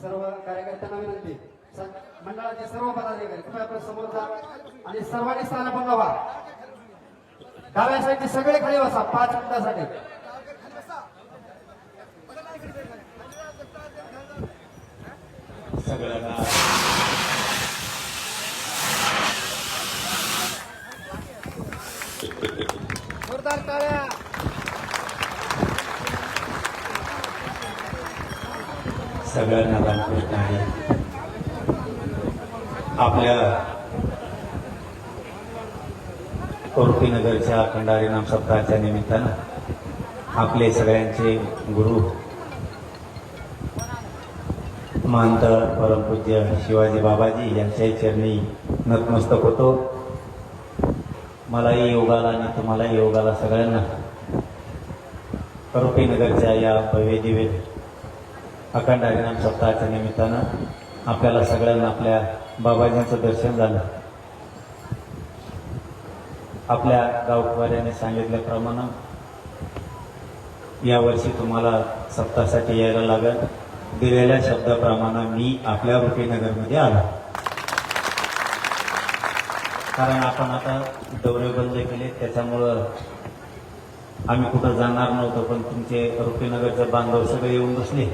सर्व कार्यकर्त्यांना विनंती, मंडळाचे सर्व पदाधिकारी तुम्ही आपल्या समोर जा आणि सर्वांनी स्थान बनवा. डाव्या साईडचे सगळे खाली बसा 5 मिनिटांसाठी. सगळ्यांना जोरदार टाळ्या. सगळ्यांना रामकृष्ण आहे. आपल्या कोरपीनगरच्या अखंड हरिनाम सप्ताहाच्या निमित्तानं आपले सगळ्यांचे गुरु महंत परमपूज्य शिवाजी बाबाजी यांच्याही चरणी नतमस्तक होतो. मलाही योगाला आणि तुम्हालाही योगाला सगळ्यांना कोरपीनगरच्या या भव्य दिव्य अखंड हरिनाम सप्ताहाच्या निमित्तानं आपल्याला सगळ्यांना आपल्या बाबाजींचं दर्शन झालं. आपल्या गावकऱ्याने सांगितल्याप्रमाणे यावर्षी तुम्हाला सप्ताहासाठी यायला लागेल. दिलेल्या शब्दाप्रमाणे मी आपल्या रुपीनगरमध्ये आलो. कारण आपण आता दौरे बंद केले, त्याच्यामुळं आम्ही कुठं जाणार नव्हतो. पण तुमचे रुपीनगरचे बांधव सगळे येऊन बसले,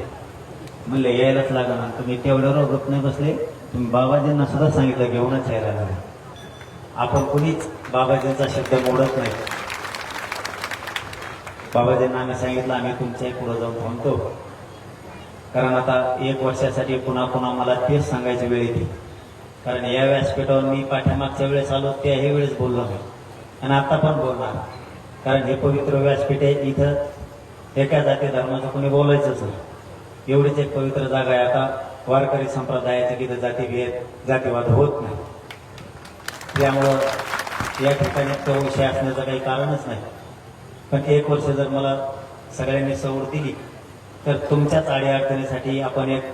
म्हणले यायलाच लागणार. तुम्ही तेवढ्यावर गप नाही बसले, तुम्ही बाबाजींना सुद्धा सांगितलं घेऊनच यायला लागला. आपण कुणीच बाबाजींचा शब्द मोडत नाही. बाबाजींना आम्ही सांगितलं आम्ही तुमच्याही पुढे जाऊन थांबतो. कारण आता 1 वर्षासाठी पुन्हा पुन्हा मला तेच सांगायची वेळ येते. कारण या व्यासपीठावर मी पाठीमागच्या वेळेस आलो त्याही वेळेस बोललो नाही आणि आता पण बोलणार. कारण हे पवित्र व्यासपीठ आहे, इथं एका जाती धर्माचं कोणी बोलायचंच नाही. एवढीच एक पवित्र जागा आहे. आता वारकरी संप्रदायाचे तिथं जातीवाद होत नाही. त्यामुळं या ठिकाणी तो विषय असण्याचं काही कारणच नाही. पण 1 वर्ष जर मला सगळ्यांनी सवड दिली तर तुमच्याच अडीअडचणीसाठी आपण एक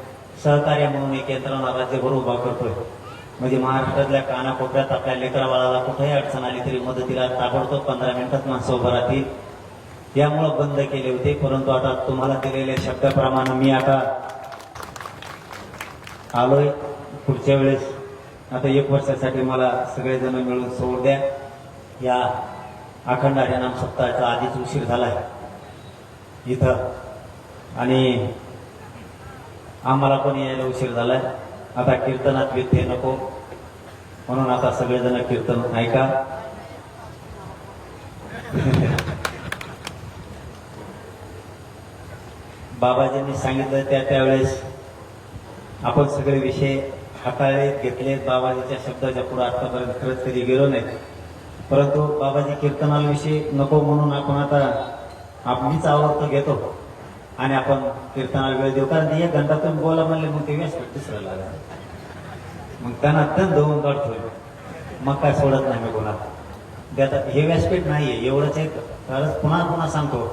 सहकार्य म्हणून एक यंत्रणा राज्यभर उभा करतोय. म्हणजे महाराष्ट्रातल्या कानाकोपऱ्यात आपल्या लेकराबाळाला कुठेही अडचण आली तरी मदतीला ताबडतोब 15 मिनिटात माणसं उभं राहतील. यामुळं बंद केले होते. परंतु आता तुम्हाला दिलेल्या शब्दाप्रमाणे मी आता आलोय. पुढच्या वेळेस आता 1 वर्षासाठी मला सगळेजण मिळून सोड द्या. या अखंड हरिनाम सप्ताहाचा आधीच उशीर झालाय इथं आणि आम्हाला पण यायला उशीर झालाय. आता कीर्तनात व्यत्यय नको म्हणून आता सगळेजण कीर्तन ऐका. बाबाजींनी सांगितलं त्यावेळेस आपण सगळे विषय हाताळले घेतले. बाबाजीच्या शब्दाच्या पुढे आतापर्यंत खरंच कधी गेलो नाही. परंतु बाबाजी कीर्तनाविषयी नको म्हणून आपण आता मीच आवडतं घेतो आणि आपण कीर्तनाला वेळ देऊ. कारण 1 घंटा तुम्ही बोला म्हणले मग ते व्यासपीठ दुसरं लागला. मग त्यांना तण धुवून काढतोय. मग काय सोडत नाही मी कोणाला. त्यात हे व्यासपीठ नाहीये एवढंच एक खरंच पुन्हा सांगतो.